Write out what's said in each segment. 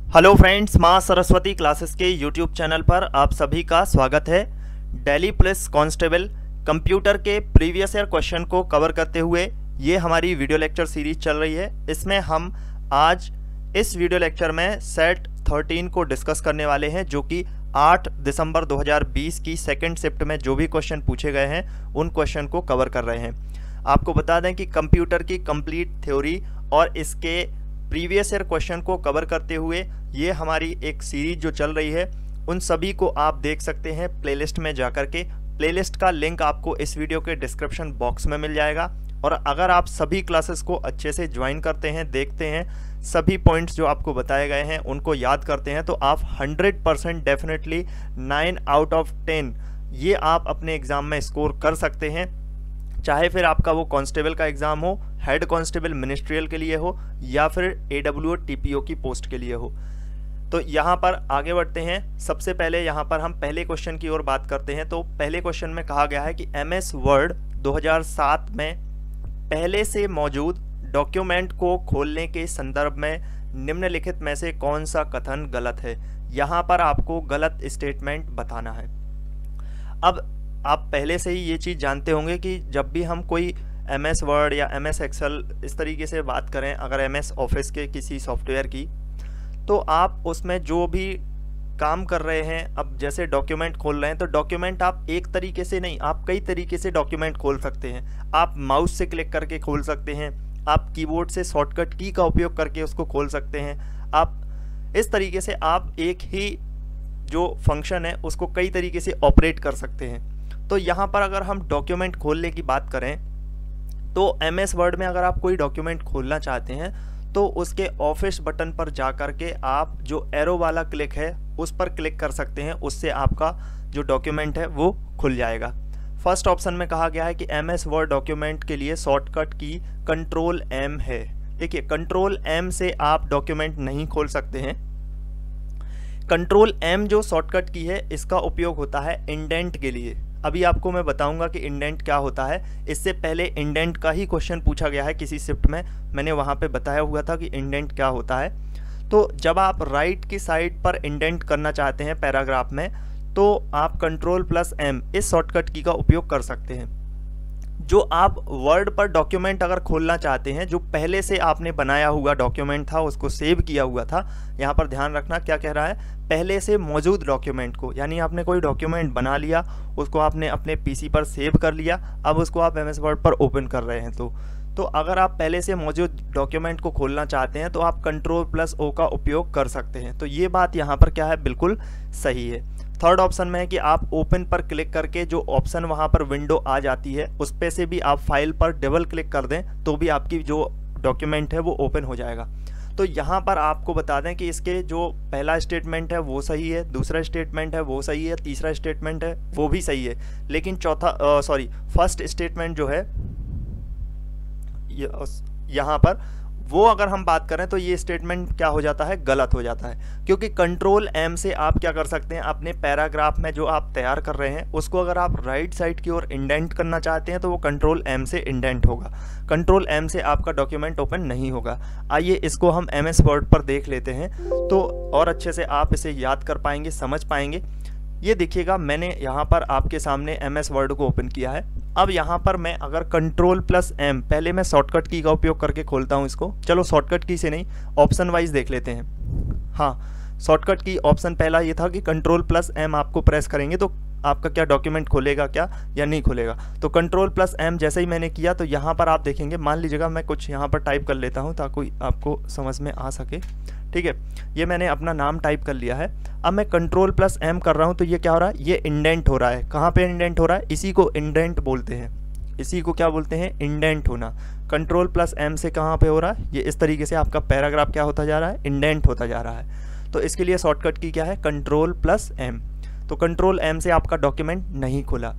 Hello friends, माँ Saraswati classes के YouTube channel पर आप सभी का स्वागत है। दिल्ली पुलिस कांस्टेबल कंप्यूटर के प्रीवियस ईयर क्वेश्चन को कवर करते हुए ये हमारी वीडियो लेक्चर सीरीज चल रही है। इसमें हम आज इस वीडियो लेक्चर में सेट 13 को डिस्कस करने वाले हैं, जो कि 8 दिसंबर 2020 की सेकेंड शिफ्ट में जो भी क्वेश्चन पूछे गए हैं उन क्वेश्चन को कवर कर रहे हैं। आपको बता दें कि कंप्यूटर की कंप्लीट थ्योरी और इसके प्रीवियस ईयर क्वेश्चन को कवर करते हुए ये हमारी एक सीरीज जो चल रही है उन सभी को आप देख सकते हैं प्लेलिस्ट में जाकर के। प्लेलिस्ट का लिंक आपको इस वीडियो के डिस्क्रिप्शन बॉक्स में मिल जाएगा। और अगर आप सभी क्लासेस को अच्छे से ज्वाइन करते हैं, देखते हैं, सभी पॉइंट्स जो आपको बताए गए हैं उनको याद करते हैं, तो आप 100% डेफिनेटली 9 आउट ऑफ 10 ये आप अपने एग्ज़ाम में स्कोर कर सकते हैं। चाहे फिर आपका वो कांस्टेबल का एग्ज़ाम हो, हेड कांस्टेबल मिनिस्ट्रियल के लिए हो, या फिर AWO TPO की पोस्ट के लिए हो। तो यहाँ पर आगे बढ़ते हैं। सबसे पहले यहाँ पर हम पहले क्वेश्चन की ओर बात करते हैं। तो पहले क्वेश्चन में कहा गया है कि MS वर्ड 2007 में पहले से मौजूद डॉक्यूमेंट को खोलने के संदर्भ में निम्नलिखित में से कौन सा कथन गलत है। यहाँ पर आपको गलत स्टेटमेंट बताना है। अब आप पहले से ही ये चीज़ जानते होंगे कि जब भी हम कोई MS वर्ड या MS एक्सेल इस तरीके से बात करें, अगर MS ऑफिस के किसी सॉफ्टवेयर की, तो आप उसमें जो भी काम कर रहे हैं, अब जैसे डॉक्यूमेंट खोल रहे हैं, तो डॉक्यूमेंट आप एक तरीके से नहीं, आप कई तरीके से डॉक्यूमेंट खोल सकते हैं। आप माउस से क्लिक करके खोल सकते हैं, आप कीबोर्ड से शॉर्टकट की का उपयोग करके उसको खोल सकते हैं। आप इस तरीके से आप एक ही जो फंक्शन है उसको कई तरीके से ऑपरेट कर सकते हैं। तो यहाँ पर अगर हम डॉक्यूमेंट खोलने की बात करें तो MS वर्ड में अगर आप कोई डॉक्यूमेंट खोलना चाहते हैं तो उसके ऑफिस बटन पर जा कर के आप जो एरो वाला क्लिक है उस पर क्लिक कर सकते हैं। उससे आपका जो डॉक्यूमेंट है वो खुल जाएगा। फर्स्ट ऑप्शन में कहा गया है कि MS वर्ड डॉक्यूमेंट के लिए शॉर्टकट की कंट्रोल M है। देखिए, कंट्रोल M से आप डॉक्यूमेंट नहीं खोल सकते हैं। कंट्रोल M जो शॉर्टकट की है, इसका उपयोग होता है इंडेंट के लिए। अभी आपको मैं बताऊंगा कि इंडेंट क्या होता है। इससे पहले इंडेंट का ही क्वेश्चन पूछा गया है किसी शिफ्ट में, मैंने वहां पे बताया हुआ था कि इंडेंट क्या होता है। तो जब आप राइट की साइड पर इंडेंट करना चाहते हैं पैराग्राफ में, तो आप कंट्रोल+M इस शॉर्टकट की का उपयोग कर सकते हैं। जो आप वर्ड पर डॉक्यूमेंट अगर खोलना चाहते हैं, जो पहले से आपने बनाया हुआ डॉक्यूमेंट था, उसको सेव किया हुआ था, यहाँ पर ध्यान रखना क्या कह रहा है, पहले से मौजूद डॉक्यूमेंट को, यानी आपने कोई डॉक्यूमेंट बना लिया, उसको आपने अपने PC पर सेव कर लिया, अब उसको आप MS वर्ड पर ओपन कर रहे हैं। तो अगर आप पहले से मौजूद डॉक्यूमेंट को खोलना चाहते हैं तो आप कंट्रोल+O का उपयोग कर सकते हैं। तो ये बात यहाँ पर क्या है, बिल्कुल सही है। थर्ड ऑप्शन में है कि आप ओपन पर क्लिक करके जो ऑप्शन वहाँ पर विंडो आ जाती है उस पे से भी आप फाइल पर डबल क्लिक कर दें तो भी आपकी जो डॉक्यूमेंट है वो ओपन हो जाएगा। तो यहाँ पर आपको बता दें कि इसके जो पहला स्टेटमेंट है वो सही है, दूसरा स्टेटमेंट है वो सही है, तीसरा स्टेटमेंट है वो भी सही है, लेकिन फर्स्ट स्टेटमेंट जो है यहाँ पर वो अगर हम बात करें तो ये स्टेटमेंट क्या हो जाता है, गलत हो जाता है। क्योंकि कंट्रोल M से आप क्या कर सकते हैं, अपने पैराग्राफ में जो आप तैयार कर रहे हैं उसको अगर आप राइट साइड की ओर इंडेंट करना चाहते हैं तो वो कंट्रोल M से इंडेंट होगा। कंट्रोल M से आपका डॉक्यूमेंट ओपन नहीं होगा। आइए इसको हम MS वर्ड पर देख लेते हैं तो और अच्छे से आप इसे याद कर पाएंगे, समझ पाएंगे। ये देखिएगा, मैंने यहाँ पर आपके सामने MS वर्ड को ओपन किया है। अब यहाँ पर मैं अगर कंट्रोल+M, पहले मैं शॉर्टकट की का उपयोग करके खोलता हूँ इसको। चलो शॉर्टकट की से नहीं, ऑप्शन वाइज देख लेते हैं। हाँ, शॉर्टकट की ऑप्शन पहला ये था कि कंट्रोल+M आपको प्रेस करेंगे तो आपका क्या डॉक्यूमेंट खुलेगा क्या या नहीं खुलेगा। तो कंट्रोल+M जैसे ही मैंने किया तो यहाँ पर आप देखेंगे, मान लीजिएगा मैं कुछ यहाँ पर टाइप कर लेता हूँ ताकि आपको समझ में आ सके। ठीक है, ये मैंने अपना नाम टाइप कर लिया है। अब मैं कंट्रोल+M कर रहा हूँ तो ये क्या हो रहा है, ये इंडेंट हो रहा है। कहाँ पे इंडेंट हो रहा है, इसी को इंडेंट बोलते हैं। इसी को क्या बोलते हैं, इंडेंट होना। कंट्रोल+M से कहाँ पे हो रहा है, ये इस तरीके से आपका पैराग्राफ क्या होता जा रहा है, इंडेंट होता जा रहा है। तो इसके लिए शॉर्टकट की क्या है, कंट्रोल+M। तो कंट्रोल M से आपका डॉक्यूमेंट नहीं खुला।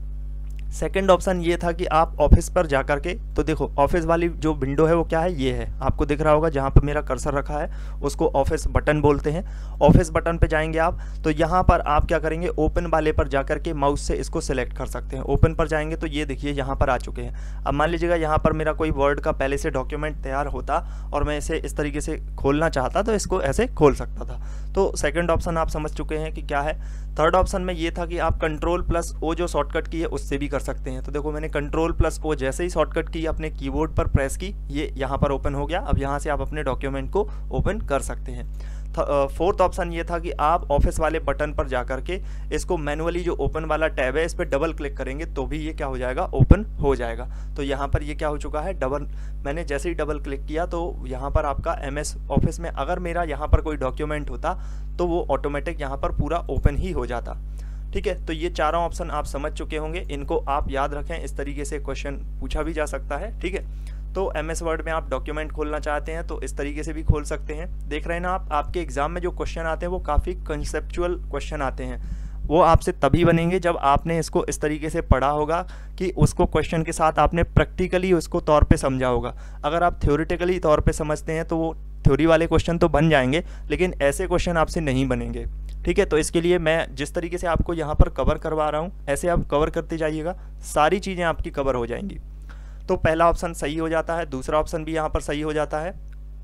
सेकंड ऑप्शन ये था कि आप ऑफिस पर जा कर के, तो देखो ऑफिस वाली जो विंडो है वो क्या है, ये है, आपको दिख रहा होगा जहाँ पर मेरा कर्सर रखा है उसको ऑफिस बटन बोलते हैं। ऑफिस बटन पे जाएंगे आप, तो यहाँ पर आप क्या करेंगे, ओपन वाले पर जा कर के माउस से इसको सिलेक्ट कर सकते हैं। ओपन पर जाएंगे तो ये देखिए यहाँ पर आ चुके हैं। अब मान लीजिएगा यहाँ पर मेरा कोई वर्ड का पहले से डॉक्यूमेंट तैयार होता और मैं इसे इस तरीके से खोलना चाहता तो इसको ऐसे खोल सकता था। तो सेकंड ऑप्शन आप समझ चुके हैं कि क्या है। थर्ड ऑप्शन में ये था कि आप Ctrl+O जो शॉर्टकट की है उससे भी कर सकते हैं। तो देखो मैंने Ctrl+O जैसे ही शॉर्टकट की अपने कीबोर्ड पर प्रेस की, ये यहाँ पर ओपन हो गया। अब यहाँ से आप अपने डॉक्यूमेंट को ओपन कर सकते हैं। फोर्थ ऑप्शन ये था कि आप ऑफिस वाले बटन पर जा करके इसको मैनुअली जो ओपन वाला टैब है इस पर डबल क्लिक करेंगे तो भी ये क्या हो जाएगा, ओपन हो जाएगा। तो यहाँ पर ये क्या हो चुका है, डबल, मैंने जैसे ही डबल क्लिक किया तो यहाँ पर आपका MS ऑफिस में अगर मेरा यहाँ पर कोई डॉक्यूमेंट होता तो वो ऑटोमेटिक यहाँ पर पूरा ओपन ही हो जाता। ठीक है, तो ये चारों ऑप्शन आप समझ चुके होंगे, इनको आप याद रखें, इस तरीके से क्वेश्चन पूछा भी जा सकता है। ठीक है, तो MS वर्ड में आप डॉक्यूमेंट खोलना चाहते हैं तो इस तरीके से भी खोल सकते हैं। देख रहे हैं ना आप, आपके एग्जाम में जो क्वेश्चन आते हैं वो काफ़ी कंसेप्चुअल क्वेश्चन आते हैं। वो आपसे तभी बनेंगे जब आपने इसको इस तरीके से पढ़ा होगा कि उसको क्वेश्चन के साथ आपने प्रैक्टिकली उसको तौर पे समझा होगा। अगर आप थ्योरेटिकली तौर पे समझते हैं तो वो थ्योरी वाले क्वेश्चन तो बन जाएंगे लेकिन ऐसे क्वेश्चन आपसे नहीं बनेंगे। ठीक है, तो इसके लिए मैं जिस तरीके से आपको यहाँ पर कवर करवा रहा हूँ ऐसे आप कवर करते जाइएगा, सारी चीज़ें आपकी कवर हो जाएंगी। तो पहला ऑप्शन सही हो जाता है, दूसरा ऑप्शन भी यहाँ पर सही हो जाता है,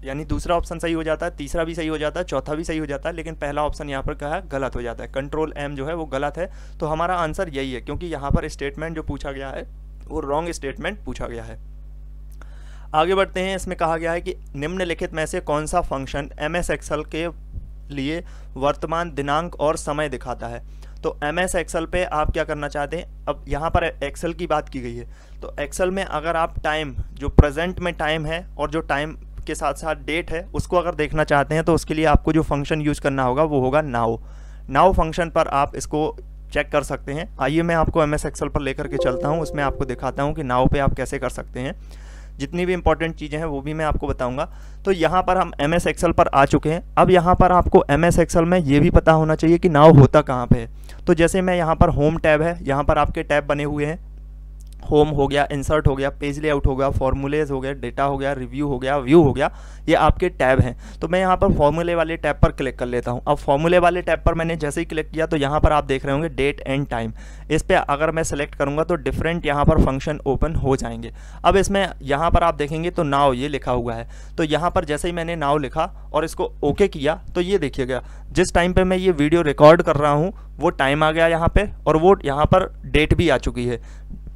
यानी दूसरा ऑप्शन सही हो जाता है, तीसरा भी सही हो जाता है, चौथा भी सही हो जाता है, लेकिन पहला ऑप्शन यहाँ पर क्या है, गलत हो जाता है। Ctrl+M जो है वो गलत है। तो हमारा आंसर यही है, क्योंकि यहाँ पर स्टेटमेंट जो पूछा गया है वो रॉन्ग स्टेटमेंट पूछा गया है। आगे बढ़ते हैं, इसमें कहा गया है कि निम्नलिखित में से कौन सा फंक्शन MS एक्सेल के लिए वर्तमान दिनांक और समय दिखाता है। तो MS एक्सेल पे आप क्या करना चाहते हैं, अब यहाँ पर एक्सेल की बात की गई है तो एक्सेल में अगर आप टाइम जो प्रेजेंट में टाइम है और जो टाइम के साथ साथ डेट है उसको अगर देखना चाहते हैं तो उसके लिए आपको जो फंक्शन यूज़ करना होगा वो होगा नाउ फंक्शन पर आप इसको चेक कर सकते हैं। आइए मैं आपको MS एक्सेल पर लेकर के चलता हूँ, उसमें आपको दिखाता हूँ कि नाउ पे आप कैसे कर सकते हैं। जितनी भी इंपॉर्टेंट चीज़ें हैं वो भी मैं आपको बताऊंगा। तो यहाँ पर हम MS एक्सेल पर आ चुके हैं। अब यहाँ पर आपको MS एक्सेल में ये भी पता होना चाहिए कि नाउ होता कहाँ पे है। तो जैसे मैं यहाँ पर होम टैब है, यहाँ पर आपके टैब बने हुए हैं, होम हो गया, इंसर्ट हो गया, पेज लेआउट हो गया, फॉर्मूलेज हो गया, डेटा हो गया, रिव्यू हो गया, व्यू हो गया, ये आपके टैब हैं। तो मैं यहाँ पर फॉर्मूले वाले टैब पर क्लिक कर लेता हूँ। अब फॉर्मूले वाले टैब पर मैंने जैसे ही क्लिक किया तो यहाँ पर आप देख रहे होंगे डेट एंड टाइम। इस पर अगर मैं सेलेक्ट करूँगा तो डिफरेंट यहाँ पर फंक्शन ओपन हो जाएंगे। अब इसमें यहाँ पर आप देखेंगे तो नाउ ये लिखा हुआ है। तो यहाँ पर जैसे ही मैंने नाउ लिखा और इसको ओके किया तो ये देखिएगा जिस टाइम पर मैं ये वीडियो रिकॉर्ड कर रहा हूँ वो टाइम आ गया यहाँ पर, और वो यहाँ पर डेट भी आ चुकी है।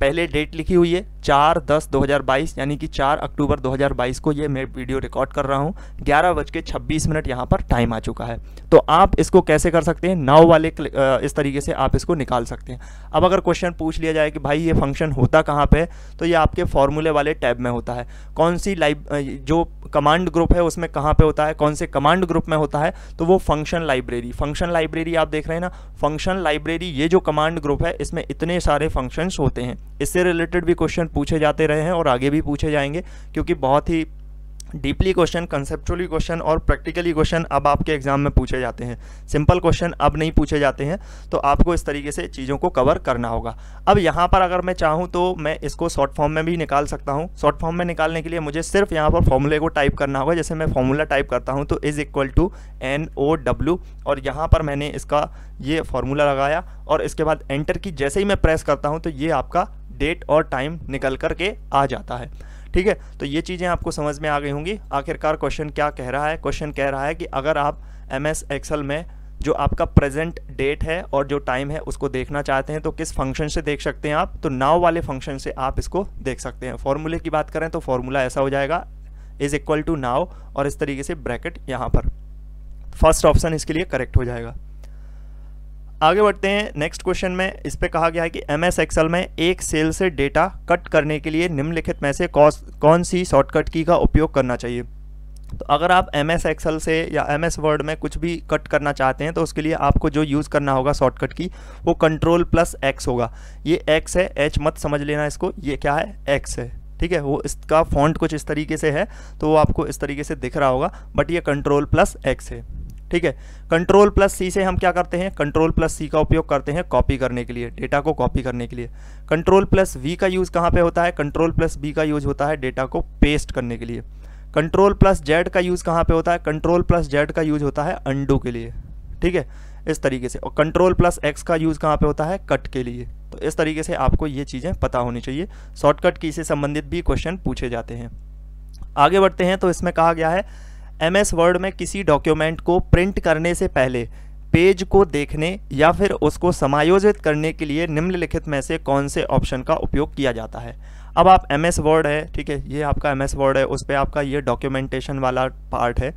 पहले डेट लिखी हुई है 4/10/2022, यानी कि 4 अक्टूबर 2022 को ये मैं वीडियो रिकॉर्ड कर रहा हूँ। 11:26 यहाँ पर टाइम आ चुका है। तो आप इसको कैसे कर सकते हैं, नाउ वाले इस तरीके से आप इसको निकाल सकते हैं। अब अगर क्वेश्चन पूछ लिया जाए कि भाई ये फंक्शन होता कहाँ पे, तो ये आपके फॉर्मूले वाले टैब में होता है। कौन सी जो कमांड ग्रुप है उसमें कहाँ पे होता है, कौन से कमांड ग्रुप में होता है, तो वो फंक्शन लाइब्रेरी आप देख रहे हैं ना। फंक्शन लाइब्रेरी ये जो कमांड ग्रुप है इसमें इतने सारे फंक्शंस होते हैं। इससे रिलेटेड भी क्वेश्चन पूछे जाते रहे हैं और आगे भी पूछे जाएंगे, क्योंकि बहुत ही डीपली क्वेश्चन, कंसेप्चुअली क्वेश्चन और प्रैक्टिकली क्वेश्चन अब आपके एग्जाम में पूछे जाते हैं। सिंपल क्वेश्चन अब नहीं पूछे जाते हैं, तो आपको इस तरीके से चीज़ों को कवर करना होगा। अब यहाँ पर अगर मैं चाहूँ तो मैं इसको शॉर्ट फॉर्म में भी निकाल सकता हूँ। शॉर्ट फॉर्म में निकालने के लिए मुझे सिर्फ यहाँ पर फॉर्मूले को टाइप करना होगा। जैसे मैं फॉर्मूला टाइप करता हूँ तो =NOW, और यहाँ पर मैंने इसका ये फार्मूला लगाया और इसके बाद एंटर की जैसे ही मैं प्रेस करता हूँ तो ये आपका डेट और टाइम निकल करके आ जाता है। ठीक है, तो ये चीज़ें आपको समझ में आ गई होंगी। आखिरकार क्वेश्चन क्या कह रहा है, क्वेश्चन कह रहा है कि अगर आप MS एक्सेल में जो आपका प्रेजेंट डेट है और जो टाइम है उसको देखना चाहते हैं तो किस फंक्शन से देख सकते हैं आप, तो नाउ वाले फंक्शन से आप इसको देख सकते हैं। फॉर्मूले की बात करें तो फॉर्मूला ऐसा हो जाएगा =नाउ और इस तरीके से ब्रैकेट यहाँ पर। फर्स्ट ऑप्शन इसके लिए करेक्ट हो जाएगा। आगे बढ़ते हैं नेक्स्ट क्वेश्चन में। इस पे कहा गया है कि MS एक्सेल में एक सेल से डेटा कट करने के लिए निम्नलिखित में से कौन सी शॉर्टकट की का उपयोग करना चाहिए। तो अगर आप MS एक्सेल से या MS वर्ड में कुछ भी कट करना चाहते हैं तो उसके लिए आपको जो यूज़ करना होगा शॉर्टकट की वो Ctrl+X होगा। ये X है, H मत समझ लेना इसको, ये क्या है, X है। ठीक है, वो इसका फॉन्ट कुछ इस तरीके से है तो वो आपको इस तरीके से दिख रहा होगा, बट ये Ctrl+X है। ठीक है। कंट्रोल प्लस सी से हम क्या करते हैं, कंट्रोल प्लस सी का उपयोग करते हैं कॉपी करने के लिए, डेटा को कॉपी करने के लिए। कंट्रोल प्लस वी का यूज़ कहाँ पे होता है, कंट्रोल प्लस बी का यूज़ होता है डेटा को पेस्ट करने के लिए। कंट्रोल प्लस जेड का यूज़ कहाँ पे होता है, कंट्रोल प्लस जेड का यूज़ होता है अंडू के लिए, ठीक है, इस तरीके से। और कंट्रोल प्लस एक्स का यूज़ कहाँ पे होता है, कट के लिए। तो इस तरीके से आपको ये चीज़ें पता होनी चाहिए। शॉर्टकट की से संबंधित भी क्वेश्चन पूछे जाते हैं। आगे बढ़ते हैं तो इसमें कहा गया है MS वर्ड में किसी डॉक्यूमेंट को प्रिंट करने से पहले पेज को देखने या फिर उसको समायोजित करने के लिए निम्नलिखित में से कौन से ऑप्शन का उपयोग किया जाता है। अब आप MS वर्ड है, ठीक है, ये आपका MS वर्ड है, उस पर आपका ये डॉक्यूमेंटेशन वाला पार्ट है,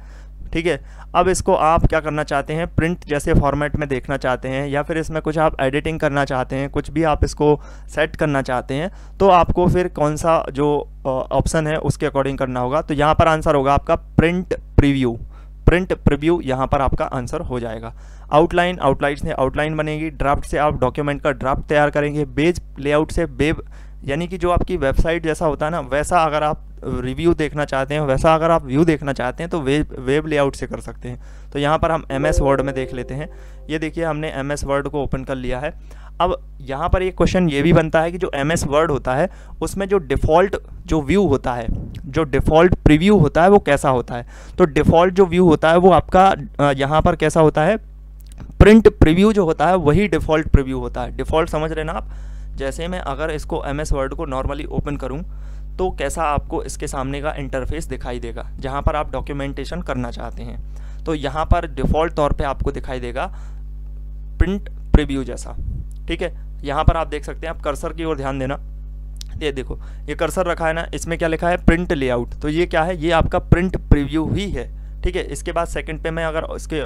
ठीक है। अब इसको आप क्या करना चाहते हैं, प्रिंट जैसे फॉर्मेट में देखना चाहते हैं या फिर इसमें कुछ आप एडिटिंग करना चाहते हैं, कुछ भी आप इसको सेट करना चाहते हैं, तो आपको फिर कौन सा जो ऑप्शन है उसके अकॉर्डिंग करना होगा। तो यहाँ पर आंसर होगा आपका प्रिंट प्रीव्यू। प्रिंट प्रीव्यू यहाँ पर आपका आंसर हो जाएगा। आउटलाइन, आउटलाइन से आउटलाइन बनेगी। ड्राफ्ट से आप डॉक्यूमेंट का ड्राफ्ट तैयार करेंगे। बेज लेआउट से वेब, यानी कि जो आपकी वेबसाइट जैसा होता है ना, वैसा अगर आप रिव्यू देखना चाहते हैं, वैसा अगर आप व्यू देखना चाहते हैं तो वेब लेआउट से कर सकते हैं। तो यहाँ पर हम MS वर्ड में देख लेते हैं। ये देखिए हमने MS वर्ड को ओपन कर लिया है। अब यहाँ पर एक क्वेश्चन ये भी बनता है कि जो MS वर्ड होता है उसमें जो डिफ़ॉल्ट जो व्यू होता है, जो डिफ़ॉल्ट प्रीव्यू होता है वो कैसा होता है। तो डिफ़ॉल्ट जो व्यू होता है वो आपका यहाँ पर कैसा होता है, प्रिंट प्रीव्यू जो होता है वही डिफ़ॉल्ट प्रीव्यू होता है। डिफ़ॉल्ट समझ रहे ना आप, जैसे मैं अगर इसको MS वर्ड को नॉर्मली ओपन करूं तो कैसा आपको इसके सामने का इंटरफेस दिखाई देगा जहां पर आप डॉक्यूमेंटेशन करना चाहते हैं। तो यहां पर डिफ़ॉल्ट तौर पे आपको दिखाई देगा प्रिंट प्रीव्यू जैसा, ठीक है। यहां पर आप देख सकते हैं, आप कर्सर की ओर ध्यान देना, ये देखो ये कर्सर रखा है ना, इसमें क्या लिखा है, प्रिंट लेआउट। तो ये क्या है, ये आपका प्रिंट प्रीव्यू ही है, ठीक है। इसके बाद सेकंड पे मैं अगर इसके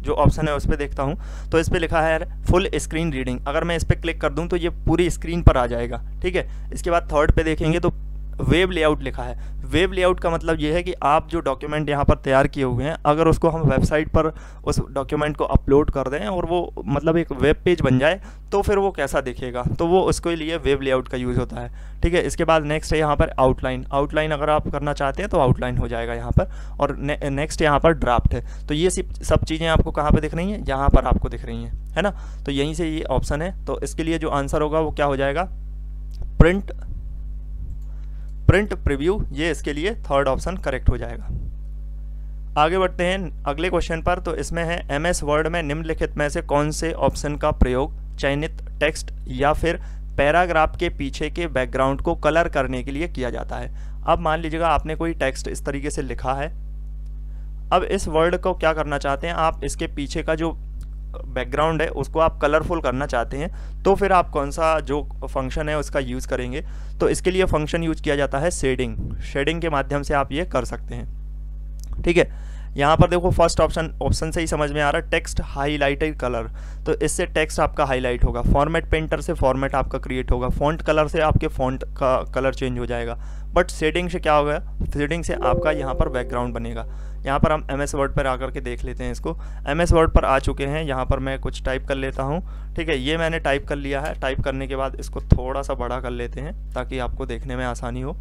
जो ऑप्शन है उस पर देखता हूँ तो इस पर लिखा है फुल स्क्रीन रीडिंग। अगर मैं इस पर क्लिक कर दूँ तो ये पूरी स्क्रीन पर आ जाएगा, ठीक है। इसके बाद थर्ड पे देखेंगे तो वेब लेआउट लिखा है। वेब लेआउट का मतलब ये है कि आप जो डॉक्यूमेंट यहाँ पर तैयार किए हुए हैं, अगर उसको हम वेबसाइट पर उस डॉक्यूमेंट को अपलोड कर दें और वो मतलब एक वेब पेज बन जाए तो फिर वो कैसा दिखेगा, तो वो उसके लिए वेब लेआउट का यूज़ होता है, ठीक है। इसके बाद नेक्स्ट है यहाँ पर आउटलाइन। आउटलाइन अगर आप करना चाहते हैं तो आउटलाइन हो जाएगा यहाँ पर। और नेक्स्ट यहाँ पर ड्राफ्ट है। तो ये सब चीज़ें आपको कहाँ पर दिख रही हैं, यहाँ पर आपको दिख रही हैं, है ना। तो यहीं से ये ऑप्शन है। तो इसके लिए जो आंसर होगा वो क्या हो जाएगा, प्रिंट प्रीव्यू। ये इसके लिए थर्ड ऑप्शन करेक्ट हो जाएगा। आगे बढ़ते हैं अगले क्वेश्चन पर। तो इसमें है MS वर्ड में निम्नलिखित में से कौन से ऑप्शन का प्रयोग चयनित टेक्स्ट या फिर पैराग्राफ के पीछे के बैकग्राउंड को कलर करने के लिए किया जाता है। अब मान लीजिएगा आपने कोई टेक्स्ट इस तरीके से लिखा है। अब इस वर्ड को क्या करना चाहते हैं आप, इसके पीछे का जो बैकग्राउंड है उसको आप कलरफुल करना चाहते हैं, तो फिर आप कौन सा जो फंक्शन है उसका यूज़ करेंगे। तो इसके लिए फंक्शन यूज किया जाता है शेडिंग। शेडिंग के माध्यम से आप ये कर सकते हैं, ठीक है। यहाँ पर देखो फर्स्ट ऑप्शन से ही समझ में आ रहा है, टेक्स्ट हाईलाइटेड कलर। तो इससे टेक्स्ट आपका हाईलाइट होगा। फॉर्मेट पेंटर से फॉर्मेट आपका क्रिएट होगा। फॉन्ट कलर से आपके फॉन्ट का कलर चेंज हो जाएगा। बट शेडिंग से क्या होगा, शेडिंग से आपका यहाँ पर बैकग्राउंड बनेगा। यहाँ पर हम MS वर्ड पर आकर के देख लेते हैं इसको। MS वर्ड पर आ चुके हैं। यहाँ पर मैं कुछ टाइप कर लेता हूँ, ठीक है। ये मैंने टाइप कर लिया है। टाइप करने के बाद इसको थोड़ा सा बड़ा कर लेते हैं ताकि आपको देखने में आसानी हो,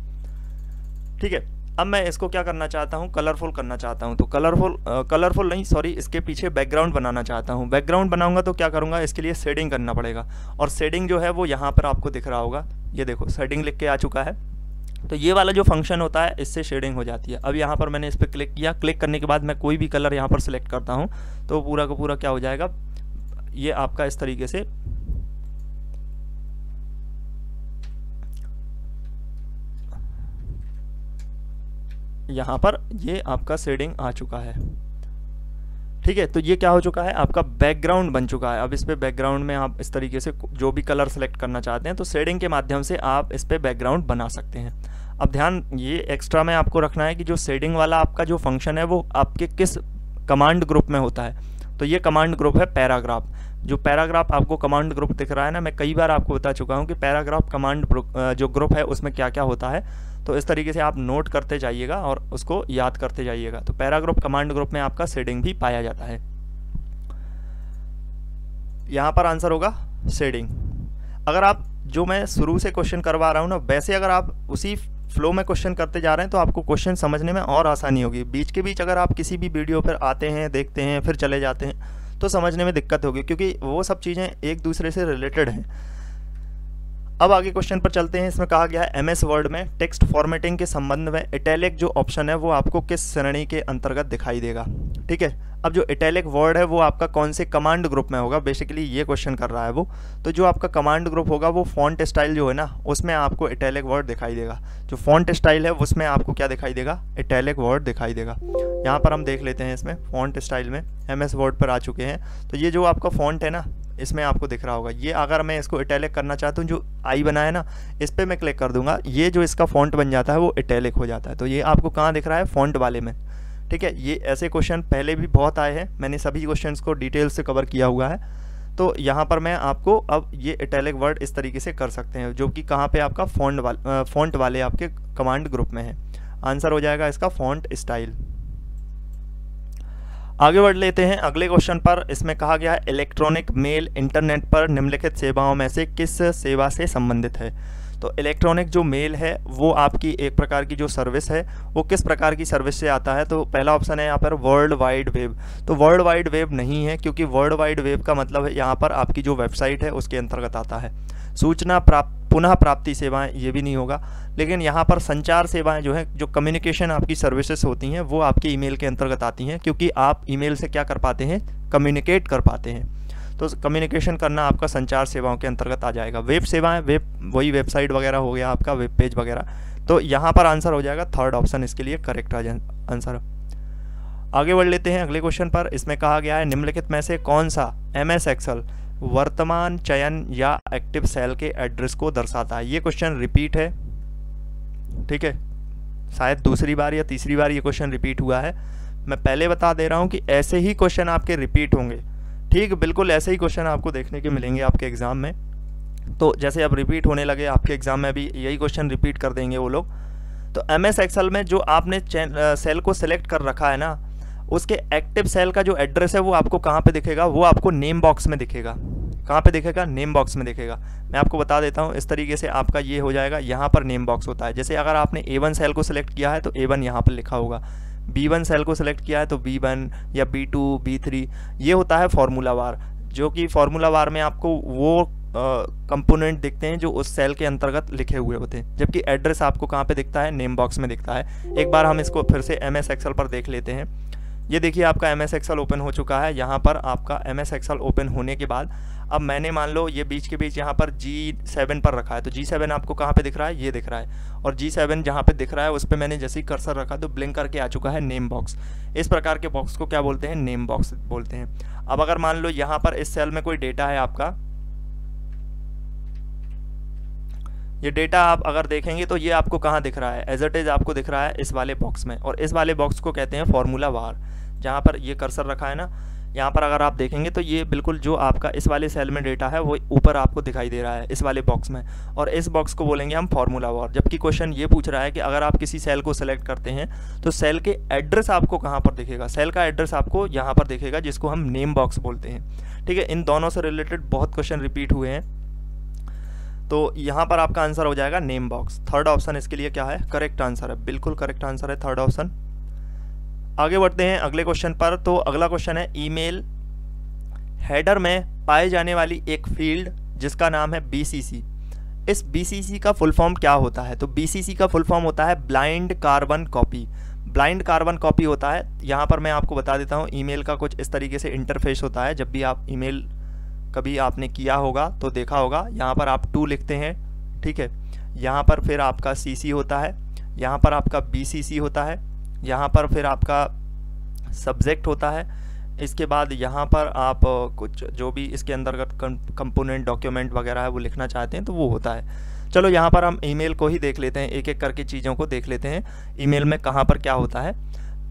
ठीक है। अब मैं इसको क्या करना चाहता हूँ, कलरफुल करना चाहता हूँ। तो कलरफुल नहीं, सॉरी, इसके पीछे बैकग्राउंड बनाना चाहता हूँ। बैकग्राउंड बनाऊंगा तो क्या करूँगा, इसके लिए शेडिंग करना पड़ेगा। और शेडिंग जो है वो यहाँ पर आपको दिख रहा होगा, ये देखो शेडिंग लिख के आ चुका है। तो ये वाला जो फंक्शन होता है इससे शेडिंग हो जाती है। अब यहाँ पर मैंने इस पर क्लिक किया। क्लिक करने के बाद मैं कोई भी कलर यहाँ पर सिलेक्ट करता हूँ तो पूरा का पूरा क्या हो जाएगा, ये आपका इस तरीके से यहाँ पर ये आपका शेडिंग आ चुका है, ठीक है। तो ये क्या हो चुका है, आपका बैकग्राउंड बन चुका है। अब इस पे बैकग्राउंड में आप इस तरीके से जो भी कलर सेलेक्ट करना चाहते हैं तो शेडिंग के माध्यम से आप इस पे बैकग्राउंड बना सकते हैं। अब ध्यान ये एक्स्ट्रा में आपको रखना है कि जो शेडिंग वाला आपका जो फंक्शन है वो आपके किस कमांड ग्रुप में होता है। तो ये कमांड ग्रुप है पैराग्राफ। जो पैराग्राफ आपको कमांड ग्रुप दिख रहा है ना, मैं कई बार आपको बता चुका हूँ कि पैराग्राफ कमांड जो ग्रुप है उसमें क्या क्या होता है। तो इस तरीके से आप नोट करते जाइएगा और उसको याद करते जाइएगा। तो पैराग्रुप कमांड ग्रुप में आपका शेडिंग भी पाया जाता है। यहाँ पर आंसर होगा शेडिंग। अगर आप जो मैं शुरू से क्वेश्चन करवा रहा हूँ ना, वैसे अगर आप उसी फ्लो में क्वेश्चन करते जा रहे हैं तो आपको क्वेश्चन समझने में और आसानी होगी। बीच के बीच अगर आप किसी भी वीडियो पर आते हैं, देखते हैं, फिर चले जाते हैं तो समझने में दिक्कत होगी, क्योंकि वो सब चीज़ें एक दूसरे से रिलेटेड हैं। अब आगे क्वेश्चन पर चलते हैं। इसमें कहा गया है एमएस वर्ड में टेक्स्ट फॉर्मेटिंग के संबंध में इटैलिक जो ऑप्शन है वो आपको किस श्रेणी के अंतर्गत दिखाई देगा। ठीक है, अब जो इटैलिक वर्ड है वो आपका कौन से कमांड ग्रुप में होगा, बेसिकली ये क्वेश्चन कर रहा है वो। तो जो आपका कमांड ग्रुप होगा वो फॉन्ट स्टाइल जो है ना, उसमें आपको इटैलिक वर्ड दिखाई देगा। जो फॉन्ट स्टाइल है उसमें आपको क्या दिखाई देगा, इटैलिक वर्ड दिखाई देगा। यहाँ पर हम देख लेते हैं, इसमें फॉन्ट स्टाइल में एमएस वर्ड पर आ चुके हैं। तो ये जो आपका फॉन्ट है ना, इसमें आपको दिख रहा होगा, ये अगर मैं इसको इटैलिक करना चाहता हूँ, जो आई बना है ना, इस पर मैं क्लिक कर दूंगा, ये जो इसका फॉन्ट बन जाता है वो इटैलिक हो जाता है। तो ये आपको कहाँ दिख रहा है, फॉन्ट वाले में। ठीक है, ये ऐसे क्वेश्चन पहले भी बहुत आए हैं, मैंने सभी क्वेश्चंस को डिटेल से कवर किया हुआ है। तो यहाँ पर मैं आपको अब ये इटैलिक वर्ड इस तरीके से कर सकते हैं, जो कि कहाँ पे आपका फॉन्ट वाले आपके कमांड ग्रुप में है। आंसर हो जाएगा इसका फॉन्ट स्टाइल। आगे बढ़ लेते हैं अगले क्वेश्चन पर। इसमें कहा गया है इलेक्ट्रॉनिक मेल इंटरनेट पर निम्नलिखित सेवाओं में से किस सेवा से संबंधित है। तो इलेक्ट्रॉनिक जो मेल है वो आपकी एक प्रकार की जो सर्विस है वो किस प्रकार की सर्विस से आता है। तो पहला ऑप्शन है यहाँ पर वर्ल्ड वाइड वेब। तो वर्ल्ड वाइड वेब नहीं है, क्योंकि वर्ल्ड वाइड वेब का मतलब है यहाँ पर आपकी जो वेबसाइट है उसके अंतर्गत आता है। सूचना पुनः प्राप्ति सेवाएं, ये भी नहीं होगा। लेकिन यहाँ पर संचार सेवाएं जो है, जो कम्युनिकेशन आपकी सर्विसेज होती हैं वो आपके ईमेल के अंतर्गत आती हैं, क्योंकि आप ईमेल से क्या कर पाते हैं, कम्युनिकेट कर पाते हैं। तो कम्युनिकेशन करना आपका संचार सेवाओं के अंतर्गत आ जाएगा। वेब सेवाएं, वही वेबसाइट वगैरह हो गया आपका, वेब पेज वगैरह। तो यहाँ पर आंसर हो जाएगा थर्ड ऑप्शन इसके लिए करेक्ट आंसर। आगे बढ़ लेते हैं अगले क्वेश्चन पर। इसमें कहा गया है निम्नलिखित में से कौन सा एमएस एक्सेल वर्तमान चयन या एक्टिव सेल के एड्रेस को दर्शाता है। ये क्वेश्चन रिपीट है, ठीक है, शायद दूसरी बार या तीसरी बार ये क्वेश्चन रिपीट हुआ है। मैं पहले बता दे रहा हूँ कि ऐसे ही क्वेश्चन आपके रिपीट होंगे। ठीक, बिल्कुल ऐसे ही क्वेश्चन आपको देखने के मिलेंगे आपके एग्ज़ाम में। तो जैसे अब रिपीट होने लगे आपके एग्ज़ाम में भी यही क्वेश्चन रिपीट कर देंगे वो लोग। तो एमएस एक्सेल में जो आपने सेल को सिलेक्ट कर रखा है ना, उसके एक्टिव सेल का जो एड्रेस है वो आपको कहाँ पे दिखेगा, वो आपको नेम बॉक्स में दिखेगा। कहाँ पे दिखेगा, नेम बॉक्स में दिखेगा। मैं आपको बता देता हूँ, इस तरीके से आपका ये हो जाएगा। यहाँ पर नेम बॉक्स होता है। जैसे अगर आपने A1 सेल को सिलेक्ट किया है तो A1 यहाँ पर लिखा होगा, B1 सेल को सिलेक्ट किया है तो B1 या B2 B3, ये होता है फार्मूला वार। जो कि फार्मूला वार में आपको वो कंपोनेंट दिखते हैं जो उस सेल के अंतर्गत लिखे हुए होते हैं, जबकि एड्रेस आपको कहाँ पे दिखता है, नेम बॉक्स में दिखता है। एक बार हम इसको फिर से एमएस एक्सेल पर देख लेते हैं। ये देखिए आपका एमएस एक्सेल ओपन हो चुका है। यहाँ पर आपका एमएस एक्सेल ओपन होने के बाद अब मैंने मान लो ये बीच के बीच यहाँ पर G7 पर रखा है, तो G7 आपको कहाँ पे दिख रहा है, ये दिख रहा है। और G7 जहाँ पे दिख रहा है उस पर मैंने जैसे ही कर्सर रखा तो ब्लिंक करके आ चुका है नेम बॉक्स। इस प्रकार के बॉक्स को क्या बोलते हैं, नेम बॉक्स बोलते हैं। अब अगर मान लो यहाँ पर इस सेल में कोई डेटा है आपका, ये डेटा आप अगर देखेंगे तो ये आपको कहाँ दिख रहा है, एज इट इज आपको दिख रहा है इस वाले बॉक्स में। और इस वाले बॉक्स को कहते हैं फार्मूला वार। जहाँ पर ये कर्सर रखा है ना, यहाँ पर अगर आप देखेंगे तो ये बिल्कुल जो आपका इस वाले सेल में डेटा है वो ऊपर आपको दिखाई दे रहा है इस वाले बॉक्स में, और इस बॉक्स को बोलेंगे हम फार्मूला वार। जबकि क्वेश्चन ये पूछ रहा है कि अगर आप किसी सेल को सिलेक्ट करते हैं तो सेल के एड्रेस आपको कहाँ पर दिखेगा, सेल का एड्रेस आपको यहाँ पर दिखेगा, जिसको हम नेम बॉक्स बोलते हैं। ठीक है, इन दोनों से रिलेटेड बहुत क्वेश्चन रिपीट हुए हैं। तो यहाँ पर आपका आंसर हो जाएगा नेम बॉक्स। थर्ड ऑप्शन इसके लिए क्या है, करेक्ट आंसर है, बिल्कुल करेक्ट आंसर है थर्ड ऑप्शन। आगे बढ़ते हैं अगले क्वेश्चन पर। तो अगला क्वेश्चन है ईमेल हेडर में पाए जाने वाली एक फील्ड जिसका नाम है BCC। इस BCC का फुल फॉर्म क्या होता है। तो BCC का फुल फॉर्म होता है blind carbon copy. Blind carbon copy होता है। यहाँ पर मैं आपको बता देता हूँ, ईमेल का कुछ इस तरीके से इंटरफेस होता है। जब भी आप ईमेल कभी आपने किया होगा तो देखा होगा, यहाँ पर आप 2 लिखते हैं, ठीक है, यहाँ पर फिर आपका CC होता है, यहाँ पर आपका BCC होता है, यहाँ पर फिर आपका सब्जेक्ट होता है, इसके बाद यहाँ पर आप कुछ जो भी इसके अंतर्गत कंपोनेंट डॉक्यूमेंट वगैरह है वो लिखना चाहते हैं तो वो होता है। चलो यहाँ पर हम ईमेल को ही देख लेते हैं, एक एक करके चीज़ों को देख लेते हैं ईमेल में कहाँ पर क्या होता है।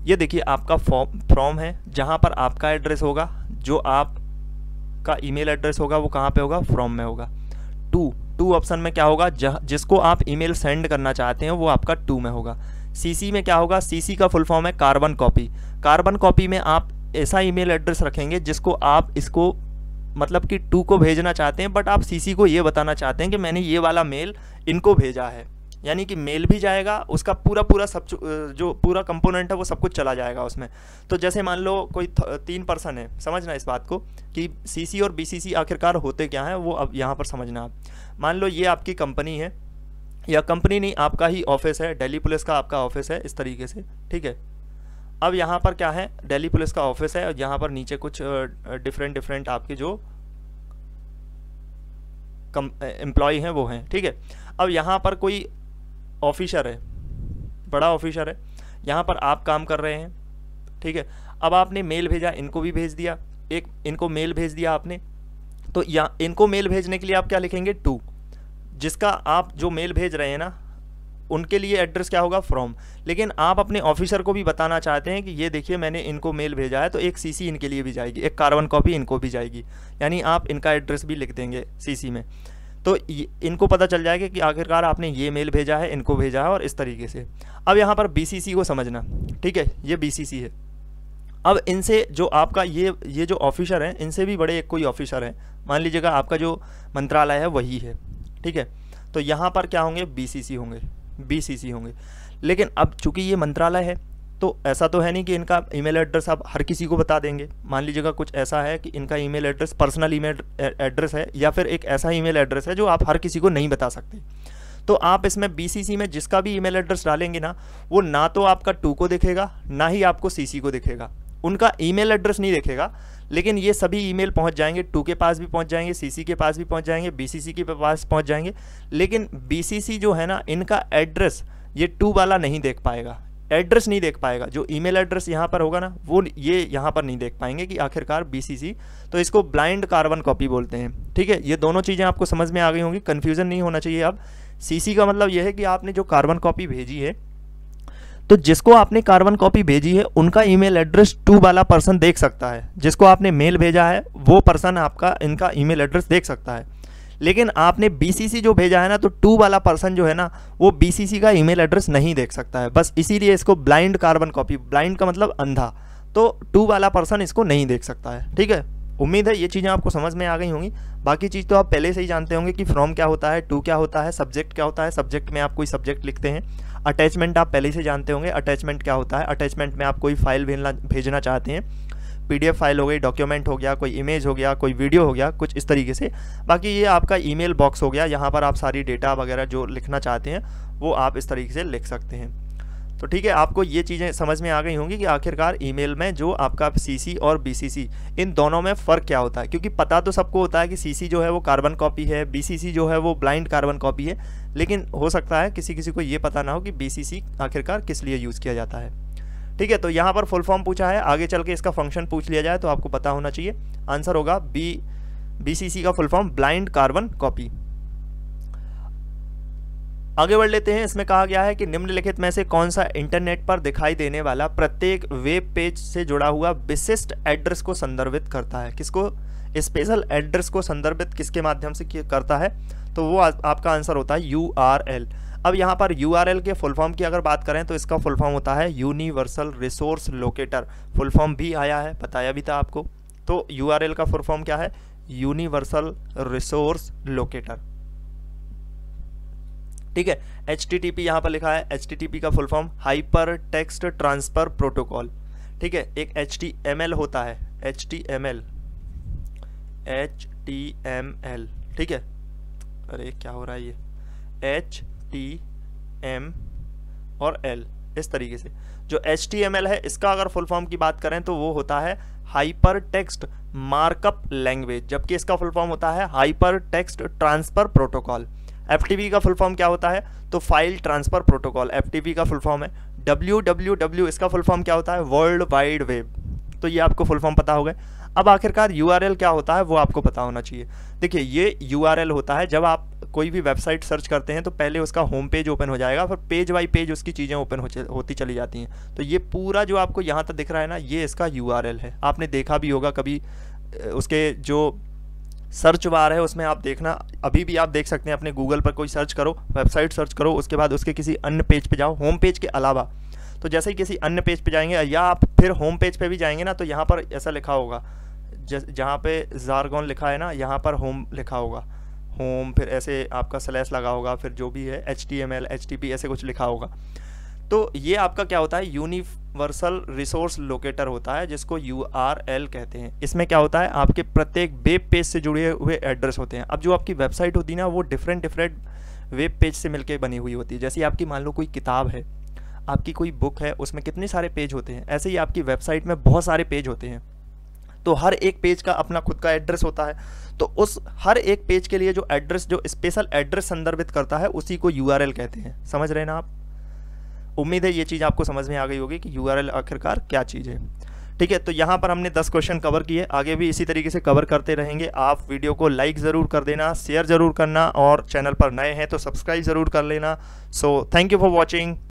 ये देखिए आपका फ्रॉम है, जहाँ पर आपका एड्रेस होगा, जो आपका ईमेल एड्रेस होगा वो कहाँ पे होगा, फ्रॉम में होगा। टू ऑप्शन में क्या होगा, जिसको आप ईमेल सेंड करना चाहते हैं वो आपका टू में होगा। CC में क्या होगा, CC का फुल फॉर्म है कार्बन कॉपी। कार्बन कॉपी में आप ऐसा ईमेल एड्रेस रखेंगे जिसको आप इसको मतलब कि 2 को भेजना चाहते हैं, बट आप CC को ये बताना चाहते हैं कि मैंने ये वाला मेल इनको भेजा है, यानी कि मेल भी जाएगा, उसका पूरा सब जो पूरा कंपोनेंट है वो सब कुछ चला जाएगा उसमें। तो जैसे मान लो कोई 3 पर्सन है, समझना इस बात को कि सीसी और बीसीसी आखिरकार होते क्या हैं, वो अब यहाँ पर समझना आप। मान लो ये आपकी कंपनी है, या कंपनी नहीं, आपका ही ऑफिस है, दिल्ली पुलिस का आपका ऑफिस है इस तरीके से, ठीक है। अब यहाँ पर क्या है, दिल्ली पुलिस का ऑफिस है, और यहाँ पर नीचे कुछ डिफरेंट आपके जो एम्प्लॉय हैं वो हैं, ठीक है। अब यहाँ पर कोई ऑफिसर है, बड़ा ऑफिसर है, यहाँ पर आप काम कर रहे हैं, ठीक है। अब आपने मेल भेजा, इनको भी भेज दिया, एक इनको मेल भेज दिया आपने, तो यहाँ इनको मेल भेजने के लिए आप क्या लिखेंगे, टू। जिसका आप जो मेल भेज रहे हैं ना, उनके लिए एड्रेस क्या होगा, फ्रॉम। लेकिन आप अपने ऑफिसर को भी बताना चाहते हैं कि ये देखिए मैंने इनको मेल भेजा है, तो एक सीसी इनके लिए भी जाएगी, एक कार्बन कॉपी इनको भी जाएगी, यानी आप इनका एड्रेस भी लिख देंगे सीसी में। तो इनको पता चल जाएगा कि आखिरकार आपने ये मेल भेजा है, इनको भेजा है, और इस तरीके से। अब यहाँ पर बीसीसी को समझना, ठीक है, ये बीसीसी है। अब इनसे जो आपका ये जो ऑफिसर हैं, इनसे भी बड़े एक कोई ऑफिसर है, मान लीजिएगा आपका जो मंत्रालय है वही है, ठीक है। तो यहाँ पर क्या होंगे, बीसीसी होंगे। लेकिन अब चूंकि ये मंत्रालय है, तो ऐसा तो है नहीं कि इनका ईमेल एड्रेस आप हर किसी को बता देंगे। मान लीजिएगा कुछ ऐसा है कि इनका email address personal email address है, या फिर एक ऐसा ईमेल एड्रेस है जो आप हर किसी को नहीं बता सकते। तो आप इसमें बीसीसी में जिसका भी ईमेल एड्रेस डालेंगे ना, वो ना तो आपका 2 को दिखेगा, ना ही आपको सीसी को दिखेगा। उनका ईमेल एड्रेस नहीं दिखेगा, लेकिन ये सभी ईमेल पहुंच जाएंगे, 2 के पास भी पहुंच जाएंगे, सीसी के पास भी पहुंच जाएंगे, बीसीसी के पास पहुंच जाएंगे। लेकिन बीसीसी जो है ना, इनका एड्रेस ये 2 वाला नहीं देख पाएगा, एड्रेस नहीं देख पाएगा। जो ईमेल एड्रेस यहाँ पर होगा ना, वो ये यहाँ पर नहीं देख पाएंगे कि आखिरकार बीसीसी। तो इसको ब्लाइंड कार्बन कॉपी बोलते हैं, ठीक है। ये दोनों चीज़ें आपको समझ में आ गई होंगी, कन्फ्यूज़न नहीं होना चाहिए। अब सीसी का मतलब यह है कि आपने जो कार्बन कॉपी भेजी है, तो जिसको आपने कार्बन कॉपी भेजी है उनका ईमेल एड्रेस 2 वाला पर्सन देख सकता है। जिसको आपने मेल भेजा है वो पर्सन आपका इनका ईमेल एड्रेस देख सकता है। लेकिन आपने बीसीसी जो भेजा है ना, तो 2 वाला पर्सन जो है ना, वो बीसीसी का ईमेल एड्रेस नहीं देख सकता है। बस इसीलिए इसको ब्लाइंड कार्बन कॉपी, ब्लाइंड का मतलब अंधा, तो 2 वाला पर्सन इसको नहीं देख सकता है, ठीक है। उम्मीद है ये चीज़ें आपको समझ में आ गई होंगी। बाकी चीज़ तो आप पहले से ही जानते होंगे कि फ्रॉम क्या होता है, टू क्या होता है, सब्जेक्ट क्या होता है, सब्जेक्ट में आप कोई सब्जेक्ट लिखते हैं। अटैचमेंट आप पहले से जानते होंगे, अटैचमेंट क्या होता है। अटैचमेंट में आप कोई फाइल भेजना चाहते हैं, पीडीएफ फाइल हो गई, डॉक्यूमेंट हो गया, कोई इमेज हो गया, कोई वीडियो हो गया, कुछ इस तरीके से। बाकी ये आपका ईमेल बॉक्स हो गया, यहाँ पर आप सारी डेटा वगैरह जो लिखना चाहते हैं वो आप इस तरीके से लिख सकते हैं। तो ठीक है, आपको ये चीज़ें समझ में आ गई होंगी कि आखिरकार ईमेल में जो आपका सीसी और बीसीसी, इन दोनों में फ़र्क क्या होता है। क्योंकि पता तो सबको होता है कि सीसी जो है वो कार्बन कॉपी है, बीसीसी जो है वो ब्लाइंड कार्बन कॉपी है, लेकिन हो सकता है किसी किसी को ये पता ना हो कि बीसीसी आखिरकार किस लिए यूज़ किया जाता है। ठीक है, तो यहाँ पर फुल फॉर्म पूछा है, आगे चल के इसका फंक्शन पूछ लिया जाए तो आपको पता होना चाहिए। आंसर होगा बीसीसी का full form blind carbon copy. आगे बढ़ लेते हैं। इसमें कहा गया है कि निम्नलिखित में से कौन सा इंटरनेट पर दिखाई देने वाला प्रत्येक वेब पेज से जुड़ा हुआ विशिष्ट एड्रेस को संदर्भित करता है। किसको, स्पेशल एड्रेस को संदर्भित किसके माध्यम से करता है, तो वो आपका आंसर होता है यूआरएल। अब यहाँ पर यूआरएल के फुल फॉर्म की अगर बात करें तो इसका फुल फॉर्म होता है universal resource locator. Full form भी आया है, बताया भी था आपको। तो यूआरएल का फुल फॉर्म क्या है, यूनिवर्सल रिसोर्स लोकेटर। ठीक है, HTTP यहाँ पर लिखा है, HTTP का full form hyper text transfer protocol. ठीक है, एक HTML होता है, HTML, ठीक है, अरे क्या हो रहा है ये, HTM और L, इस तरीके से। जो HTML है इसका अगर फुल फॉर्म की बात करें तो वो होता है हाइपर टेक्स्ट मार्कअप लैंग्वेज, जबकि इसका फुल फॉर्म होता है hyper text transfer protocol. FTP का फुल फॉर्म क्या होता है, तो फाइल ट्रांसफर प्रोटोकॉल, FTP का फुल फॉर्म है। WWW इसका फुल फॉर्म क्या होता है, वर्ल्ड वाइड वेब। तो ये आपको फुल फॉर्म पता हो गए। अब आखिरकार URL क्या होता है वो आपको पता होना चाहिए। देखिए, ये URL होता है जब आप कोई भी वेबसाइट सर्च करते हैं तो पहले उसका होम पेज ओपन हो जाएगा, फिर पेज बाई पेज उसकी चीज़ें ओपन होती चली जाती हैं। तो ये पूरा जो आपको यहाँ तक दिख रहा है ना, ये इसका URL है। आपने देखा भी होगा कभी, उसके जो सर्च बार है उसमें आप देखना, अभी भी आप देख सकते हैं, अपने गूगल पर कोई सर्च करो, वेबसाइट सर्च करो, उसके बाद उसके किसी अन्य पेज पे जाओ, होम पेज के अलावा। तो जैसे ही किसी अन्य पेज पे जाएंगे या आप फिर होम पेज पे भी जाएंगे ना, तो यहाँ पर ऐसा लिखा होगा, जहाँ पे जारगॉन लिखा है ना, यहाँ पर होम लिखा होगा। होम, फिर ऐसे आपका स्लैश लगा होगा, फिर जो भी है HTML HTTP ऐसे कुछ लिखा होगा। तो ये आपका क्या होता है, यूनिवर्सल रिसोर्स लोकेटर होता है, जिसको URL कहते हैं। इसमें क्या होता है, आपके प्रत्येक वेब पेज से जुड़े हुए एड्रेस होते हैं। अब जो आपकी वेबसाइट होती है ना, वो डिफरेंट वेब पेज से मिलकर बनी हुई होती है। जैसे आपकी मान लो कोई किताब है, आपकी कोई बुक है, उसमें कितने सारे पेज होते हैं, ऐसे ही आपकी वेबसाइट में बहुत सारे पेज होते हैं। तो हर एक पेज का अपना खुद का एड्रेस होता है। तो उस हर एक पेज के लिए जो एड्रेस, जो स्पेशल एड्रेस संदर्भित करता है, उसी को URL कहते हैं। समझ रहे हैं ना आप? उम्मीद है ये चीज़ आपको समझ में आ गई होगी कि URL आखिरकार क्या चीज़ है। ठीक है, तो यहाँ पर हमने 10 क्वेश्चन कवर किए, आगे भी इसी तरीके से कवर करते रहेंगे। आप वीडियो को लाइक ज़रूर कर देना, शेयर ज़रूर करना, और चैनल पर नए हैं तो सब्सक्राइब ज़रूर कर लेना। So thank you for watching.